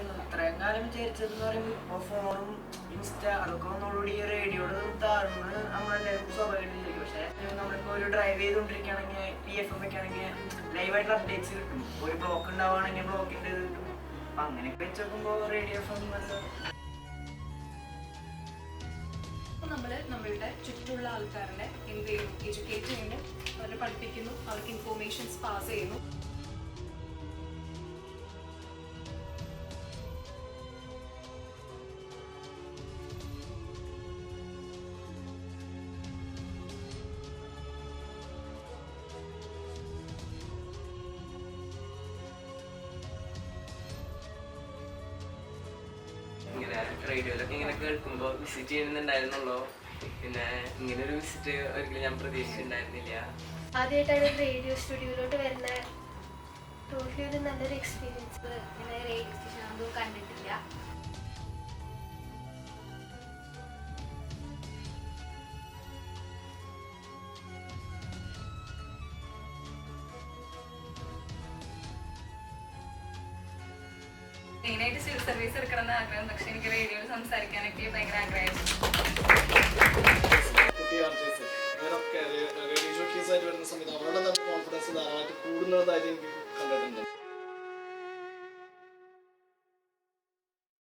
ഇത്രയും കാലം വിചാരിച്ചതെന്ന് പറയുമ്പോൾ ഇപ്പോൾ ഫോണും ഇൻസ്റ്റ അതൊക്കെ വന്നോടുകൂടി റേഡിയോട് താഴ്ന്ന് നമ്മളെല്ലാവരും സ്വാഭാവികമായിട്ട് ചോദിക്കും. പക്ഷേ നമ്മളിപ്പോൾ ഒരു ഡ്രൈവ് ചെയ്തുകൊണ്ടിരിക്കുകയാണെങ്കിൽ TFM ഒക്കെ ആണെങ്കിൽ ലൈവായിട്ടുള്ള അപ്ഡേറ്റ്സ് കിട്ടും. ഒരു ബ്ലോക്ക് ഉണ്ടാവുകയാണെങ്കിൽ ബ്ലോക്കിൻ്റെ ഇത് കിട്ടും. അപ്പം അങ്ങനെയൊക്കെ വെച്ച് നോക്കുമ്പോൾ റേഡിയോ FM നല്ല നമ്മൾ നമ്മളുടെ ചുറ്റുമുള്ള ആൾക്കാരെ എന്ത് ചെയ്യുന്നു, എഡ്യൂക്കേറ്റ് ചെയ്യുന്നു, അവരെ പഠിപ്പിക്കുന്നു, അവർക്ക് ഇൻഫോർമേഷൻസ് പാസ് ചെയ്യുന്നു. ഇങ്ങനെ റേഡിയോയിലൊക്കെ ഇങ്ങനെ കേൾക്കുമ്പോൾ വിസിറ്റ് ചെയ്യുന്നുണ്ടായിരുന്നുള്ളൂ. പിന്നെ ഇങ്ങനെ ഒരു വിസിറ്റ് ഒരിക്കലും ഞാൻ പ്രതീക്ഷിച്ചിട്ടുണ്ടായിരുന്നില്ല. ആദ്യമായിട്ടാണ് റേഡിയോ സ്റ്റുഡിയോയിലോട്ട് വരുന്ന ഒരു നല്ലൊരു എക്സ്പീരിയൻസ്. ഇങ്ങനെ റേഡിയോ സ്റ്റേഷൻ ഒന്നും കണ്ടിട്ടില്ല. മെയിനായിട്ട് സിവിൽ സർവീസ് എടുക്കണമെന്ന് ആഗ്രഹം, പക്ഷെ എനിക്ക് റേഡിയോയിൽ സംസാരിക്കാനൊക്കെ ഭയങ്കര ആഗ്രഹമായിരുന്നു. ഇവരൊക്കെ റേഡിയോ ഷോക്കേസ് ആയിട്ട് വരുന്ന സമയത്ത് അവരുടെ കോൺഫിഡൻസ് ധാരാളമായിട്ട് കൂടുന്നതായിട്ട് എനിക്ക് കണ്ടിട്ടുണ്ട്.